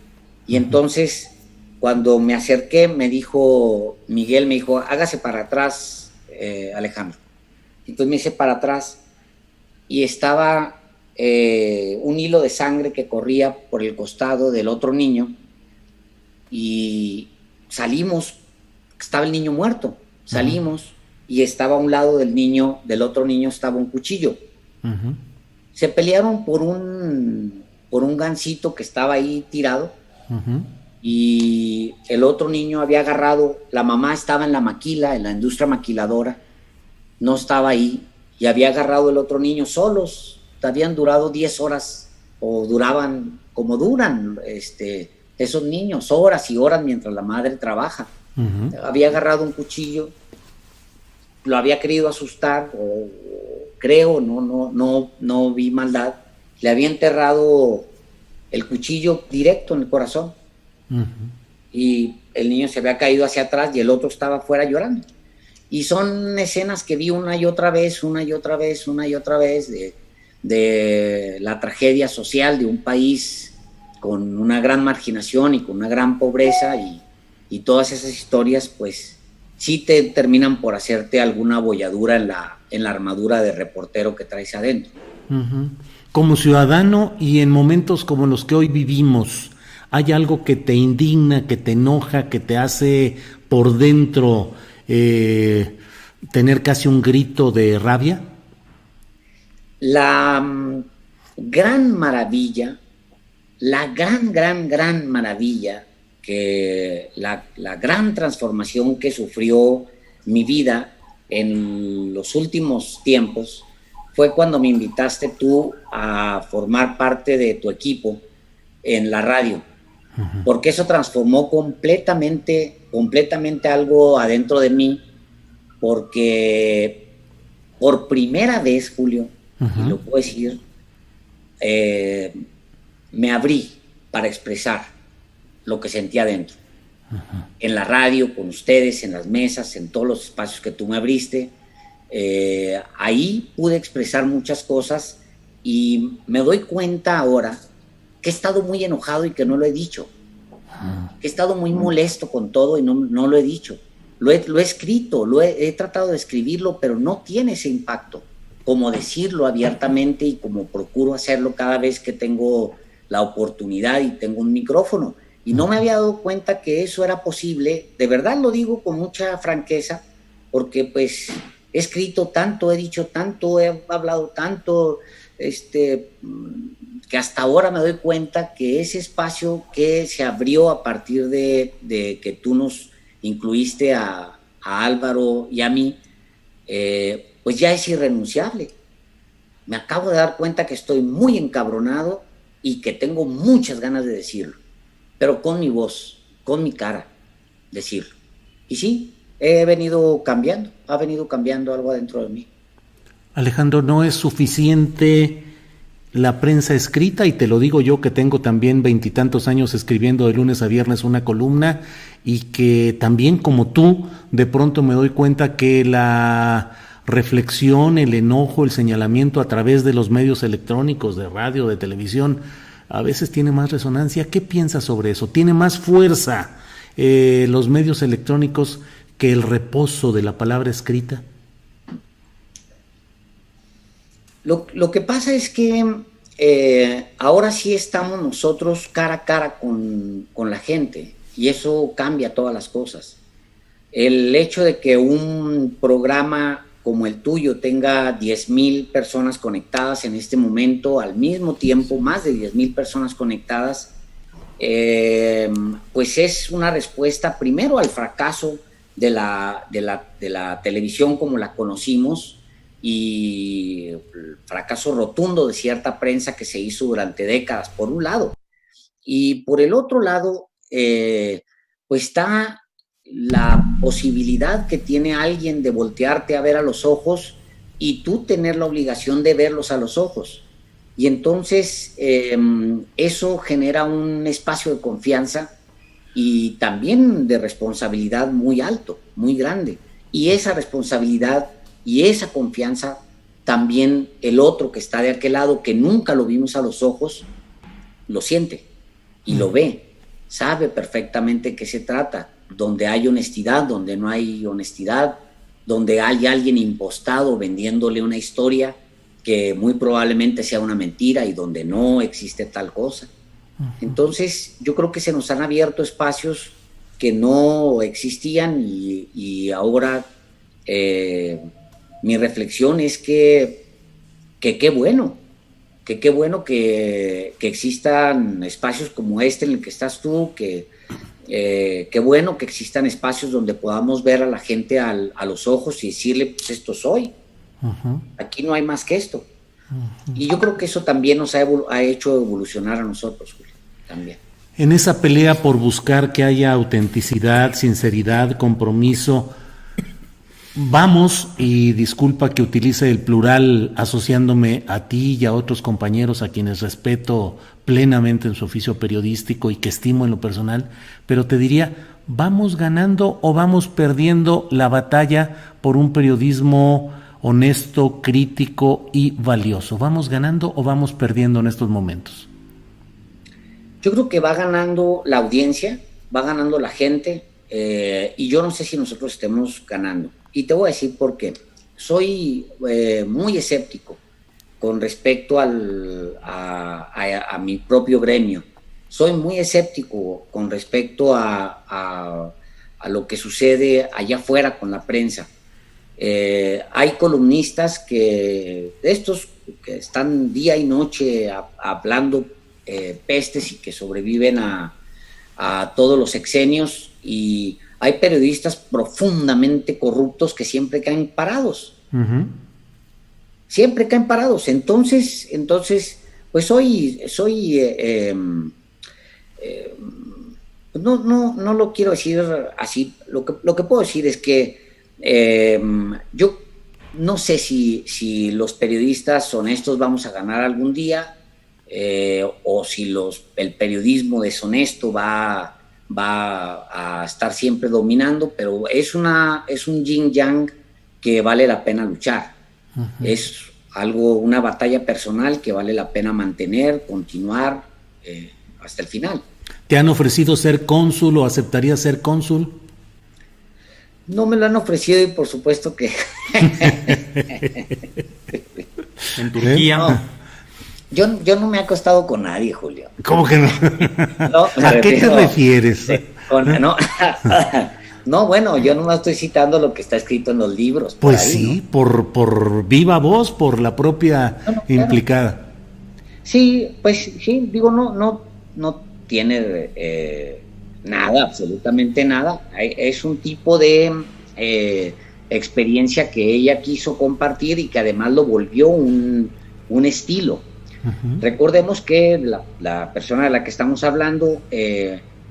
Y entonces, cuando me acerqué, Miguel me dijo, hágase para atrás, Alejandro. Entonces me hice para atrás, y estaba un hilo de sangre que corría por el costado del otro niño, y salimos, estaba el niño muerto, salimos, y estaba a un lado del otro niño estaba un cuchillo. Se pelearon por un gansito que estaba ahí tirado, y el otro niño había agarrado, la mamá estaba en la maquila, en la industria maquiladora, no estaba ahí, y había agarrado el otro niño solos. Habían durado 10 horas, o duraban como duran esos niños, horas y horas mientras la madre trabaja. Había agarrado un cuchillo, lo había querido asustar, o creo, no vi maldad, le había enterrado el cuchillo directo en el corazón, y el niño se había caído hacia atrás y el otro estaba afuera llorando. Y son escenas que vi una y otra vez de la tragedia social de un país con una gran marginación y con una gran pobreza, y todas esas historias pues sí te terminan por hacerte alguna bolladura en la armadura de reportero que traes adentro. Como ciudadano, y en momentos como los que hoy vivimos, ¿hay algo que te indigna, que te enoja, que te hace por dentro tener casi un grito de rabia? La gran maravilla, la gran maravilla que la gran transformación que sufrió mi vida en los últimos tiempos fue cuando me invitaste tú a formar parte de tu equipo en la radio, porque eso transformó completamente algo adentro de mí, porque por primera vez, Julio, y lo puedo decir, me abrí para expresar lo que sentía adentro. En la radio, con ustedes, en las mesas, en todos los espacios que tú me abriste, ahí pude expresar muchas cosas y me doy cuenta ahora que he estado muy enojado y que no lo he dicho, que he estado muy molesto con todo y no lo he dicho. Lo he escrito, he tratado de escribirlo, pero no tiene ese impacto como decirlo abiertamente y como procuro hacerlo cada vez que tengo la oportunidad y tengo un micrófono. Y no me había dado cuenta que eso era posible. De verdad lo digo con mucha franqueza, porque pues he escrito tanto, he dicho tanto, he hablado tanto, que hasta ahora me doy cuenta que ese espacio que se abrió a partir de que tú nos incluiste a Álvaro y a mí, pues ya es irrenunciable. Me acabo de dar cuenta que estoy muy encabronado y que tengo muchas ganas de decirlo, pero con mi voz, con mi cara, decirlo. Y sí, ha venido cambiando algo adentro de mí. Alejandro, no es suficiente la prensa escrita, y te lo digo yo que tengo también 20 y tantos años escribiendo de lunes a viernes una columna, y que también como tú de pronto me doy cuenta que la reflexión, el enojo, el señalamiento a través de los medios electrónicos, de radio, de televisión, a veces tiene más resonancia. ¿Qué piensas sobre eso? ¿Tiene más fuerza los medios electrónicos que el reposo de la palabra escrita? Lo que pasa es que ahora sí estamos nosotros cara a cara con la gente, y eso cambia todas las cosas. El hecho de que un programa como el tuyo tenga 10,000 personas conectadas en este momento, al mismo tiempo, más de 10,000 personas conectadas, pues es una respuesta primero al fracaso de la televisión como la conocimos, y el fracaso rotundo de cierta prensa que se hizo durante décadas, por un lado. Y por el otro lado, pues está la posibilidad que tiene alguien de voltearte a ver a los ojos y tú tener la obligación de verlos a los ojos. Y entonces eso genera un espacio de confianza y también de responsabilidad muy alto, muy grande. Y esa responsabilidad y esa confianza también el otro que está de aquel lado, que nunca lo vimos a los ojos, lo siente y lo ve, sabe perfectamente qué se trata, donde hay honestidad, donde no hay honestidad, donde hay alguien impostado vendiéndole una historia que muy probablemente sea una mentira y donde no existe tal cosa. Entonces yo creo que se nos han abierto espacios que no existían, y ahora mi reflexión es que qué bueno que existan espacios como este en el que estás tú, qué bueno que existan espacios donde podamos ver a la gente a los ojos y decirle, pues esto soy. Aquí no hay más que esto. Y yo creo que eso también nos ha hecho evolucionar a nosotros, Julio, también. En esa pelea por buscar que haya autenticidad, sinceridad, compromiso, vamos, y disculpa que utilice el plural asociándome a ti y a otros compañeros a quienes respeto plenamente en su oficio periodístico y que estimo en lo personal, pero te diría, ¿vamos ganando o vamos perdiendo la batalla por un periodismo honesto, crítico y valioso? ¿Vamos ganando o vamos perdiendo en estos momentos? Yo creo que va ganando la audiencia, va ganando la gente, y yo no sé si nosotros estemos ganando. Y te voy a decir por qué. Soy muy escéptico con respecto a mi propio gremio. Soy muy escéptico con respecto a lo que sucede allá afuera con la prensa. Hay columnistas de estos que están día y noche hablando pestes y que sobreviven a a todos los sexenios, y hay periodistas profundamente corruptos que siempre caen parados. Uh-huh. Siempre caen parados. Entonces pues no lo quiero decir así. Lo que puedo decir es que yo no sé si los periodistas honestos vamos a ganar algún día, o si el periodismo deshonesto va a estar siempre dominando, pero es un yin yang que vale la pena luchar. Uh-huh. Es una batalla personal que vale la pena mantener, continuar hasta el final. ¿Te han ofrecido ser cónsul o aceptarías ser cónsul? No me lo han ofrecido, y por supuesto que en Turquía. No, yo no me he acostado con nadie, Julio. ¿Cómo que no? No, ¿A qué te refieres? No, bueno, yo no estoy citando lo que está escrito en los libros. Pues ahí, sí, ¿no? por viva voz, por la propia implicada. Claro. Sí, pues sí, digo, no tiene nada, absolutamente nada. Es un tipo de experiencia que ella quiso compartir y que además lo volvió un estilo. Uh-huh. Recordemos que la persona de la que estamos hablando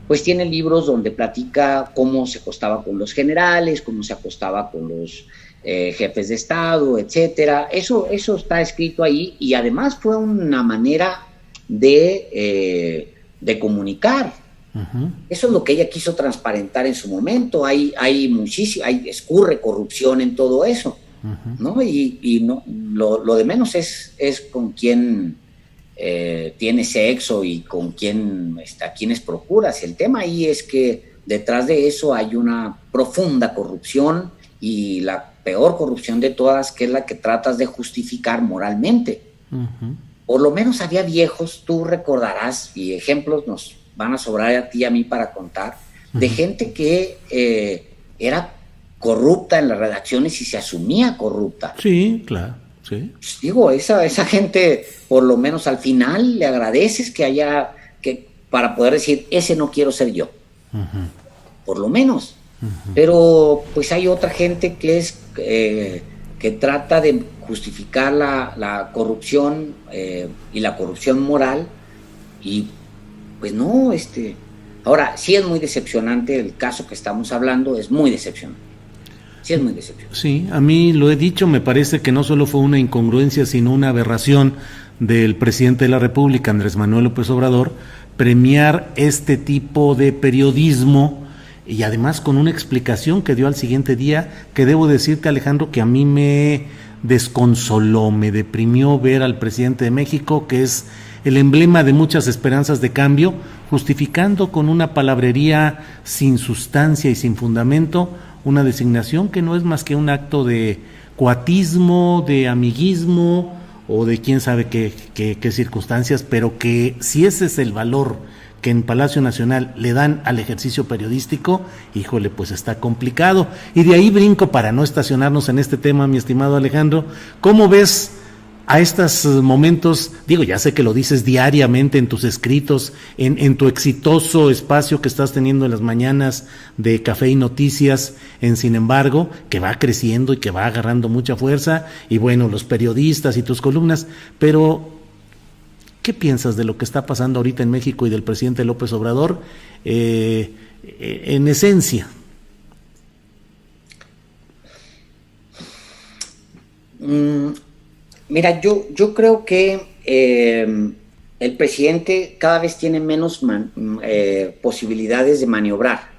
pues tiene libros donde platica cómo se acostaba con los generales, cómo se acostaba con los jefes de Estado, etcétera. Eso está escrito ahí, y además fue una manera de comunicar. Uh-huh. Eso es lo que ella quiso transparentar en su momento. Escurre corrupción en todo eso. Uh-huh. ¿No? Y no, lo de menos es con quién tiene sexo y con a quienes procuras. El tema ahí es que detrás de eso hay una profunda corrupción, y la peor corrupción de todas, que es la que tratas de justificar moralmente. Uh-huh. Por lo menos había viejos, tú recordarás, y ejemplos nos van a sobrar a ti y a mí para contar, uh-huh, de gente que era corrupta en las redacciones y se asumía corrupta. Sí, claro, sí. Pues digo, esa gente, por lo menos al final le agradeces para poder decir, ese no quiero ser yo. Uh-huh. Por lo menos. Uh-huh. Pero pues hay otra gente que trata de justificar la corrupción y la corrupción moral, y pues no, ahora sí es muy decepcionante el caso que estamos hablando, es muy decepcionante. Sí, es muy decepcionante. Sí, a mí lo he dicho, me parece que no solo fue una incongruencia, sino una aberración del presidente de la República, Andrés Manuel López Obrador, premiar este tipo de periodismo, y además con una explicación que dio al siguiente día, que debo decirte, Alejandro, que a mí me desconsoló, me deprimió ver al presidente de México, que es el emblema de muchas esperanzas de cambio, justificando con una palabrería sin sustancia y sin fundamento una designación que no es más que un acto de cuatismo, de amiguismo o de quién sabe qué circunstancias, pero que si ese es el valor que en Palacio Nacional le dan al ejercicio periodístico, híjole, pues está complicado. Y de ahí brinco, para no estacionarnos en este tema, mi estimado Alejandro, ¿cómo ves a estos momentos? Digo, ya sé que lo dices diariamente en tus escritos, en tu exitoso espacio que estás teniendo en las mañanas de Café y Noticias, Sin Embargo, que va creciendo y que va agarrando mucha fuerza, y bueno, los periodistas y tus columnas, pero ¿qué piensas de lo que está pasando ahorita en México y del presidente López Obrador, en esencia? Mira, yo creo que el presidente cada vez tiene menos posibilidades de maniobrar,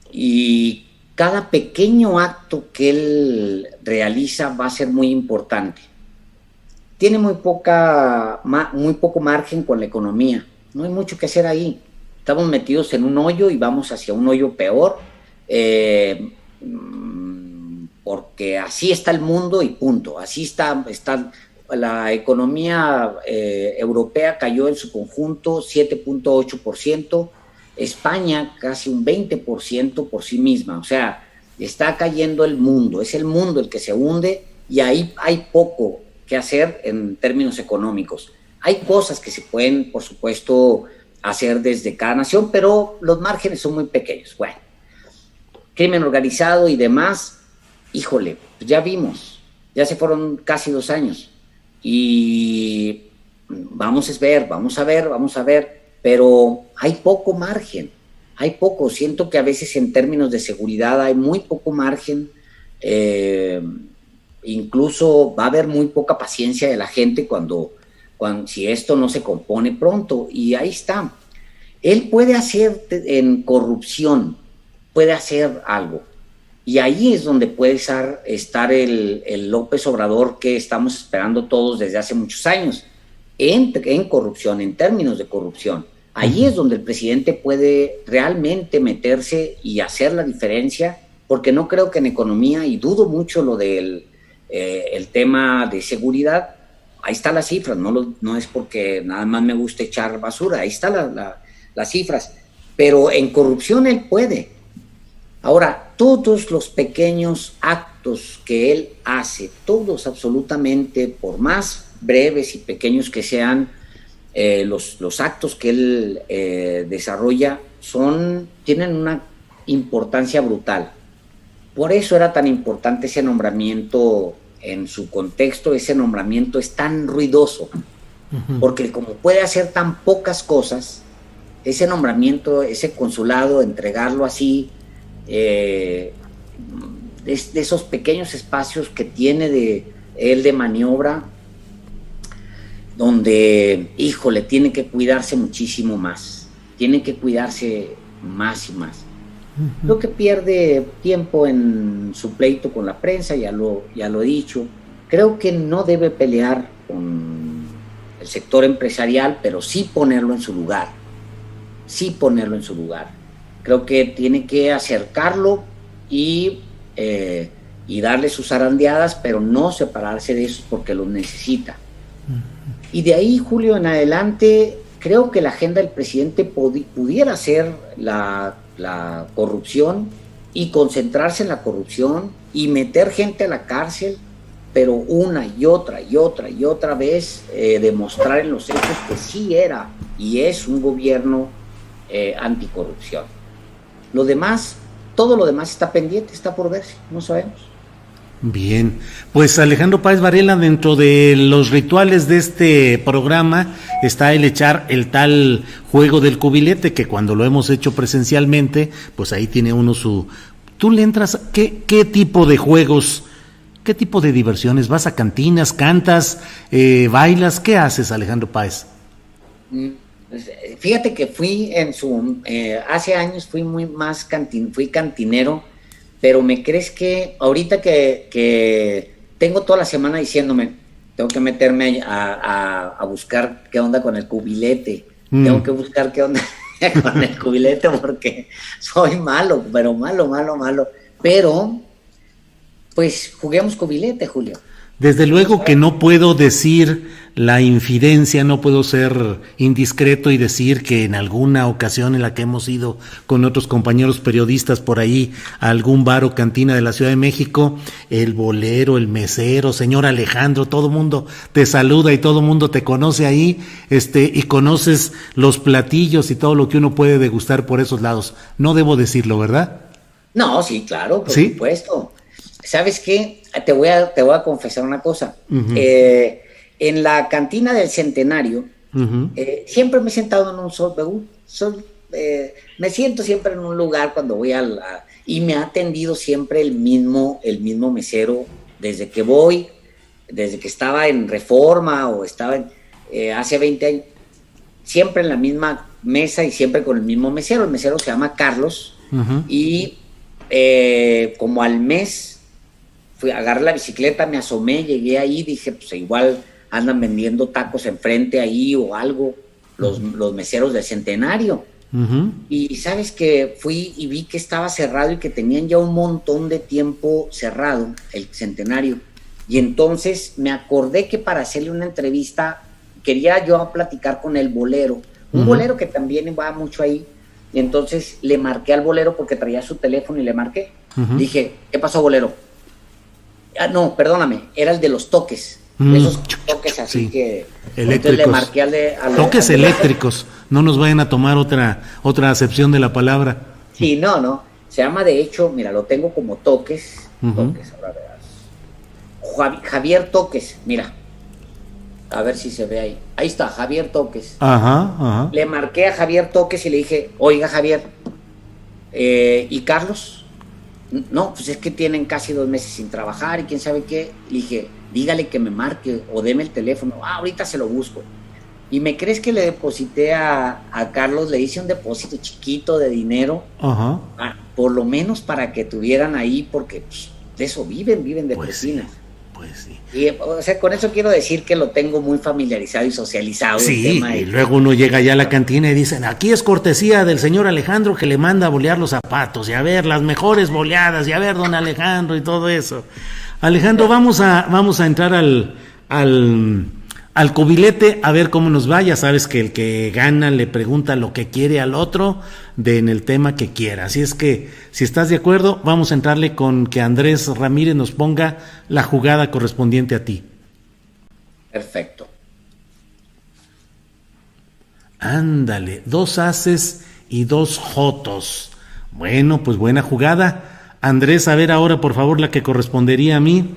y cada pequeño acto que él realiza va a ser muy importante. Tiene muy poco margen con la economía, no hay mucho que hacer ahí. Estamos metidos en un hoyo y vamos hacia un hoyo peor, porque así está el mundo y punto. Así está la economía europea, cayó en su conjunto 7.8%, España casi un 20% por sí misma. O sea, está cayendo el mundo, es el mundo el que se hunde, y ahí hay poco que hacer en términos económicos. Hay cosas que se pueden, por supuesto, hacer desde cada nación, pero los márgenes son muy pequeños. Bueno, crimen organizado y demás, híjole, pues ya vimos, ya se fueron casi 2 años y vamos a ver, pero hay poco margen, siento que a veces en términos de seguridad hay muy poco margen, incluso va a haber muy poca paciencia de la gente cuando si esto no se compone pronto, y ahí está. Él puede hacer en corrupción, puede hacer algo, y ahí es donde puede estar el López Obrador que estamos esperando todos desde hace muchos años, en corrupción, en términos de corrupción. Ahí es donde el presidente puede realmente meterse y hacer la diferencia, porque no creo que en economía, y dudo mucho lo del el tema de seguridad. Ahí están las cifras, no es porque nada más me gusta echar basura, ahí están las cifras, pero en corrupción él puede. Ahora, todos los pequeños actos que él hace, todos absolutamente, por más breves y pequeños que sean, los actos que él desarrolla tienen una importancia brutal. Por eso era tan importante ese nombramiento en su contexto. Ese nombramiento es tan ruidoso, porque como puede hacer tan pocas cosas, ese nombramiento, ese consulado, entregarlo así, de esos pequeños espacios que tiene él de maniobra, donde, híjole, tiene que cuidarse muchísimo más, tiene que cuidarse más y más. Creo que pierde tiempo en su pleito con la prensa, ya lo he dicho. Creo que no debe pelear con el sector empresarial, pero sí ponerlo en su lugar. Creo que tiene que acercarlo y darle sus zarandeadas, pero no separarse de eso porque los necesita. Y de ahí, Julio, en adelante, creo que la agenda del presidente pudiera ser la corrupción y concentrarse en la corrupción y meter gente a la cárcel, pero una y otra vez demostrar en los hechos que sí era y es un gobierno anticorrupción. Todo lo demás está pendiente, está por verse, no sabemos. Bien, pues Alejandro Páez Varela, dentro de los rituales de este programa está el echar el tal juego del cubilete, que cuando lo hemos hecho presencialmente, pues ahí tiene uno ¿Tú le entras? ¿Qué tipo de juegos, qué tipo de diversiones? ¿Vas a cantinas, cantas, bailas? ¿Qué haces, Alejandro Páez? Fíjate que fui hace años fui cantinero. Pero ¿me crees que ahorita que tengo toda la semana diciéndome, tengo que meterme a buscar qué onda con el cubilete, tengo que buscar qué onda con el cubilete porque soy malo, pero malo, pero pues juguemos cubilete, Julio. Desde luego que no puedo decir la infidencia, no puedo ser indiscreto y decir que en alguna ocasión en la que hemos ido con otros compañeros periodistas por ahí a algún bar o cantina de la Ciudad de México, el bolero, el mesero, señor Alejandro, todo mundo te saluda y todo mundo te conoce ahí, y conoces los platillos y todo lo que uno puede degustar por esos lados. No debo decirlo, ¿verdad? No, sí, claro, por ¿Sí? supuesto. ¿Sabes qué? Te voy a confesar una cosa. Uh-huh. En la cantina del Centenario, uh-huh, siempre me he sentado en un me siento siempre en un lugar cuando voy y me ha atendido siempre el mismo mesero desde que estaba en Reforma o estaba hace 20 años, siempre en la misma mesa y siempre con el mismo mesero. El mesero se llama Carlos, uh-huh, y como al mes agarré la bicicleta, me asomé, llegué ahí, dije, pues igual andan vendiendo tacos enfrente ahí o algo, los meseros del Centenario. Uh-huh. Y sabes que fui y vi que estaba cerrado y que tenían ya un montón de tiempo cerrado el Centenario. Y entonces me acordé que para hacerle una entrevista quería yo platicar con el bolero, un uh-huh, bolero que también va mucho ahí. Y entonces le marqué al bolero porque traía su teléfono y le marqué. Uh-huh. Dije, ¿qué pasó, bolero? No, perdóname, era el de los toques. Esos toques así, sí, que... eléctricos. Le marqué toques eléctricos. no nos vayan a tomar otra acepción de la palabra. Sí, no. Se llama, de hecho, mira, lo tengo como Toques. Toques, ahora verás. Javier Toques, mira. A ver si se ve ahí. Ahí está, Javier Toques. Ajá. Le marqué a Javier Toques y le dije, oiga, Javier, ¿y Carlos? No, pues es que tienen casi 2 meses sin trabajar y quién sabe qué. Le dije, dígale que me marque o deme el teléfono. Ahorita se lo busco. ¿Y me crees que le deposité a Carlos? Le hice un depósito chiquito de dinero, por lo menos para que tuvieran ahí, porque pues, de eso viven de propinas. Pues sí. Y, o sea, con eso quiero decir que lo tengo muy familiarizado y socializado. Sí, el tema y luego uno llega ya a la cantina y dicen, aquí es cortesía del señor Alejandro que le manda a bolear los zapatos, y a ver, las mejores boleadas, y a ver, don Alejandro, y todo eso. Alejandro, vamos a entrar al cubilete a ver cómo nos va. Ya sabes que el que gana le pregunta lo que quiere al otro en el tema que quiera. Así es que, si estás de acuerdo, vamos a entrarle con que Andrés Ramírez nos ponga la jugada correspondiente a ti. Perfecto. Ándale, 2 ases y 2 jotos. Bueno, pues buena jugada. Andrés, a ver ahora, por favor, la que correspondería a mí.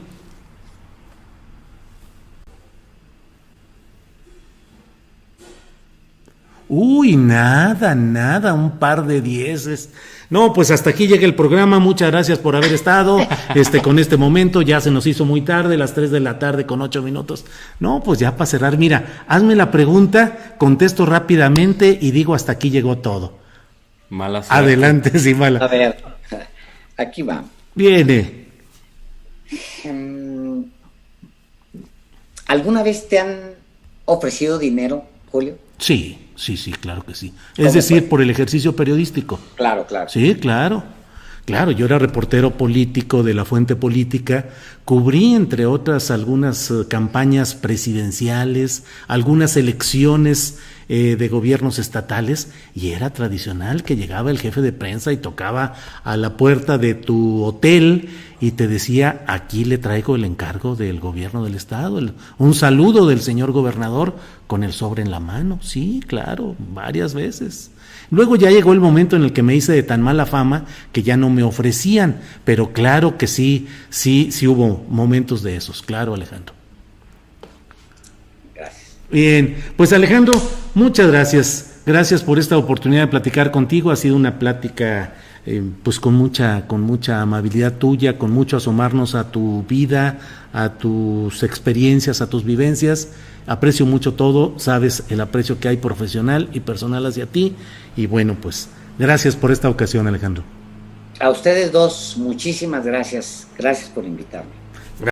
Uy, nada, un par de 10. No, pues hasta aquí llega el programa. Muchas gracias por haber estado con este momento. Ya se nos hizo muy tarde, las 3 de la tarde con 8 minutos. No, pues ya para cerrar, mira, hazme la pregunta, contesto rápidamente y digo hasta aquí llegó todo. Mala suerte. Adelante, sí, mala. A ver, aquí va. Viene. ¿Alguna vez te han ofrecido dinero, Julio? Sí, claro que sí. Es decir, por el ejercicio periodístico. Claro. Sí, claro, yo era reportero político de La Fuente Política, cubrí entre otras algunas campañas presidenciales, algunas elecciones de gobiernos estatales, y era tradicional que llegaba el jefe de prensa y tocaba a la puerta de tu hotel y te decía, aquí le traigo el encargo del gobierno del estado, un saludo del señor gobernador con el sobre en la mano. Sí, claro, varias veces. Luego ya llegó el momento en el que me hice de tan mala fama que ya no me ofrecían, pero claro que sí hubo momentos de esos, claro, Alejandro. Gracias. Bien, pues Alejandro, muchas gracias. Gracias por esta oportunidad de platicar contigo. Ha sido una plática pues con mucha amabilidad tuya, con mucho asomarnos a tu vida, a tus experiencias, a tus vivencias. Aprecio mucho todo, sabes el aprecio que hay profesional y personal hacia ti, y bueno, pues gracias por esta ocasión, Alejandro. A ustedes dos, muchísimas gracias. Gracias por invitarme.